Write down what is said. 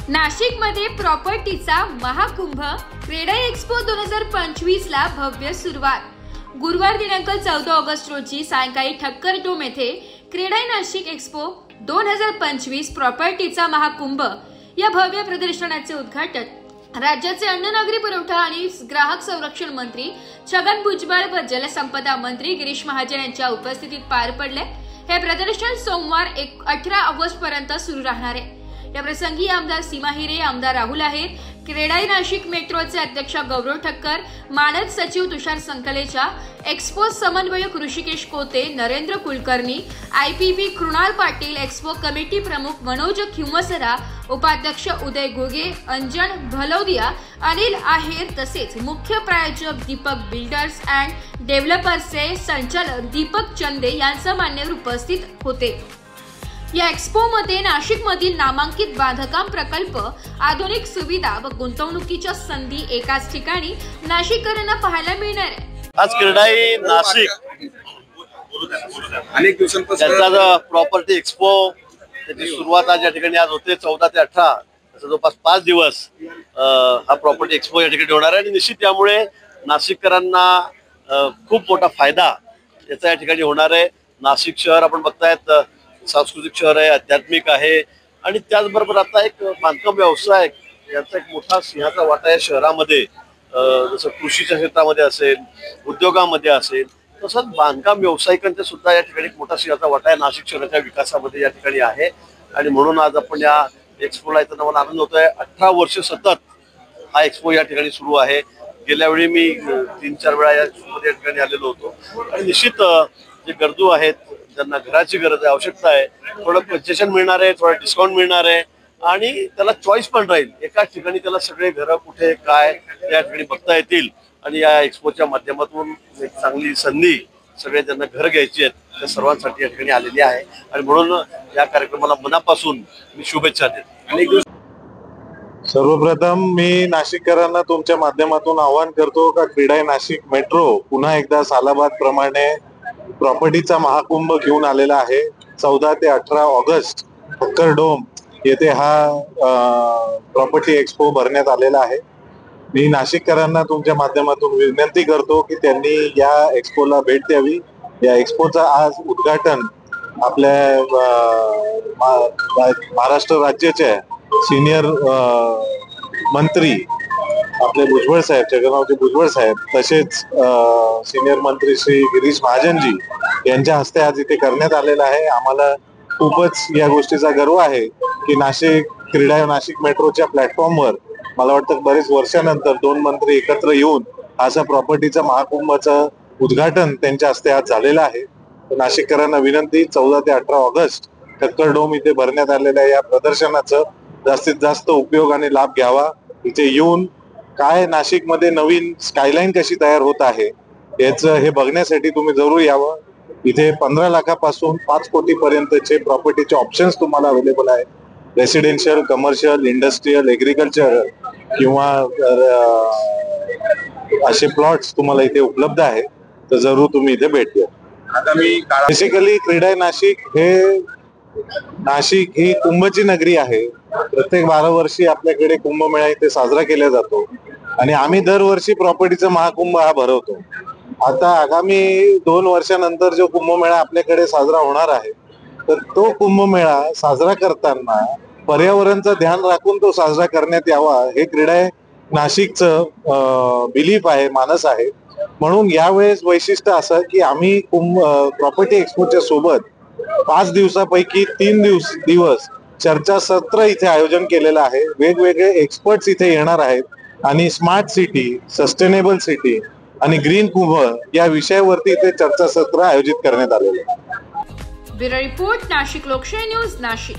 नाशिकमध्ये प्रॉपर्टीचा महाकुंभ क्रेडाई एक्स्पो 2025 ला भव्य सुरुवात। गुरुवार दिनांक 14 ऑगस्ट रोजी सायंकाळी ठक्कर डोम येथे क्रेडाई नाशिक एक्स्पो 2025 प्रॉपर्टीचा महाकुंभ या भव्य प्रदर्शनाचे उद्घाटन राज्याचे अन्न नागरी पुरवठा आणि ग्राहक संरक्षण मंत्री छगन भुजबळ व जलसंपदा मंत्री गिरीश महाजन यांच्या उपस्थितीत पार पडले। हे प्रदर्शन सोमवार 18 ऑगस्ट पर्यंत सुरू राहणार आहे। या प्रसंगी आमदार सीमा हिरे, आमदार राहुल आहेर, क्रेडाई नाशिक मेट्रोचे अध्यक्ष गौरव ठक्कर, मानद सचिव तुषार संकलेचा, एक्स्पो समन्वयक Rishikesh Kote, Narendra Kulkarni, IPB Krunal Patil, expo committee प्रमुख मनोज खिंवसरा, उपाध्यक्ष उदय घोगे, अंजन भलौदिया, अनिल आहेर तसेच मुख्य प्रायोजक दीपक बिल्डर्स अँड डेव्हलपर्सचे संचालक दीपक चंदे यांचा मान्यवर उपस्थित होते। या एक्स्पो मध्ये नाशिक मधील नामांकित बांधकाम प्रकल्प, आधुनिक सुविधा व गुंतवणुकीच्या संधी एकाच ठिकाणी नाशिककरांना पाहायला मिळणार आहे। आज क्रेडाई नाशिक अनेक दिवसांपासून प्रॉपर्टी एक्स्पो त्याची सुरुवात आज या ठिकाणी आज होते 14 ते 18 जवळपास 5 दिवस हा प्रॉपर्टी एक्स्पो या ठिकाणी होणार आहे आणि निश्चित त्यामुळे नाशिककरांना खूप मोठा फायदा याचा या ठिकाणी होणार आहे। नाशिक शहर आपण बघतायत सांस्कृतिक शहर आहे, आध्यात्मिक आहे आणि त्याचबरोबर आता एक बांधकाम व्यवसाय याचा एक मोठा सिंहाचा वाटा या शहरामध्ये जसं कृषीच्या क्षेत्रामध्ये असेल, उद्योगामध्ये असेल, तसंच बांधकाम व्यावसायिकांचा सुद्धा या ठिकाणी एक मोठा सिंहाचा वाटा आहे नाशिक शहराच्या विकासामध्ये या ठिकाणी आहे आणि म्हणून आज आपण या एक्स्पोला येताना मला आनंद होतोय। 18 वर्ष सतत हा एक्स्पो या ठिकाणी सुरू आहे। गेल्या वेळी मी 3-4 वेळा या एक्स्पोमध्ये या ठिकाणी आलेलो होतो आणि निश्चित जे गरजू आहेत, ज्यांना घराची गरज आहे, आवश्यकता आहे, थोडं कन्सेशन मिळणार आहे, थोडं डिस्काउंट मिळणार आहे आणि त्याला चॉईस पण राहील। एकाच ठिकाणी त्याला सगळे घरं कुठे काय या ठिकाणी बघता येतील आणि या एक्स्पोच्या माध्यमातून एक चांगली संधी सगळे ज्यांना घर घ्यायची आहेत त्या सर्वांसाठी या ठिकाणी आलेली आहे आणि म्हणून या कार्यक्रमाला मनापासून मी शुभेच्छा देतो। सर्वप्रथम मी नाशिककरांना तुमच्या माध्यमातून आवाहन करतो का क्रेडाई नाशिक मेट्रो पुन्हा एकदा सालाबाद प्रमाणे प्रॉपर्टीचा महाकुंभ घेऊन आलेला आहे। 14 ते 18 ऑगस्ट ठक्कर डोम येथे हा प्रॉपर्टी एक्स्पो भरण्यात आलेला आहे। मी नाशिककरांना तुमच्या माध्यमातून विनंती करतो की त्यांनी या एक्स्पोला भेट द्यावी। या एक्स्पोचा आज उद्घाटन आपल्या महाराष्ट्र राज्याचे सिनियर मंत्री आपले भुजबळ साहेब, जगन्नाथ भुजबळ साहेब, तसेच सिनियर मंत्री श्री गिरीश महाजनजी यांच्या हस्ते आज इथे करण्यात आलेला आहे। आम्हाला खूपच या गोष्टीचा गर्व आहे की नाशिक क्रेडाई नाशिक मेट्रोच्या प्लॅटफॉर्मवर मला वाटतं बरेच वर्षानंतर 2 मंत्री एकत्र येऊन असा प्रॉपर्टीचा महाकुंभाचं उद्घाटन त्यांच्या हस्ते आज झालेलं आहे। नाशिककरांना विनंती 14 ते 18 ऑगस्ट ठक्कर डोम इथे भरण्यात आलेल्या या प्रदर्शनाचं जास्तीत जास्त उपयोग आणि लाभ घ्यावा। इथे येऊन काय नाशिकमध्ये नवीन स्कायलाईन कशी तयार होत आहे याचं हे बघण्यासाठी तुम्ही जरूर यावं। इथे 15 लाखापासून 5 कोटी पर्यंतचे प्रॉपर्टीचे ऑप्शन्स तुम्हाला अवेलेबल आहे। रेसिडेन्शियल, कमर्शियल, इंडस्ट्रियल, एग्रीकल्चर किंवा असे प्लॉट्स तुम्हाला इथे उपलब्ध आहे, तर जरूर तुम्ही इथे भेट द्या। बेसिकली क्रेडाई नाशिक ही कुंभची नगरी आहे। प्रत्येक 12 वर्षी आपल्याकडे कुंभमेळा इथे साजरा केला जातो आणि आम्ही दरवर्षी प्रॉपर्टीचा महाकुंभ हा भरवतो। आता आगामी 2 वर्षानंतर जो कुंभमेळा आपल्याकडे साजरा होणार आहे, तर तो कुंभमेळा साजरा करताना पर्यावरणाचं ध्यान राखून तो साजरा करण्यात यावा हे क्रेडाई नाशिकचं बिलीफ आहे, मानस आहे। म्हणून यावेळेस वैशिष्ट्य असं की आम्ही प्रॉपर्टी एक्स्पोच्या सोबत 5 दिवसापैकी 3 दिवस चर्चासत्र इथे आयोजन केलेलं आहे। वेगवेगळे एक्सपर्ट्स इथे येणार आहेत आणि स्मार्ट सिटी, सस्टेनेबल सिटी आणि ग्रीन कुंभ या विषयावरती इथे चर्चासत्र आयोजित करण्यात आलेले आहे। ब्युरो रिपोर्ट, नाशिक लोकशाही न्यूज, नाशिक।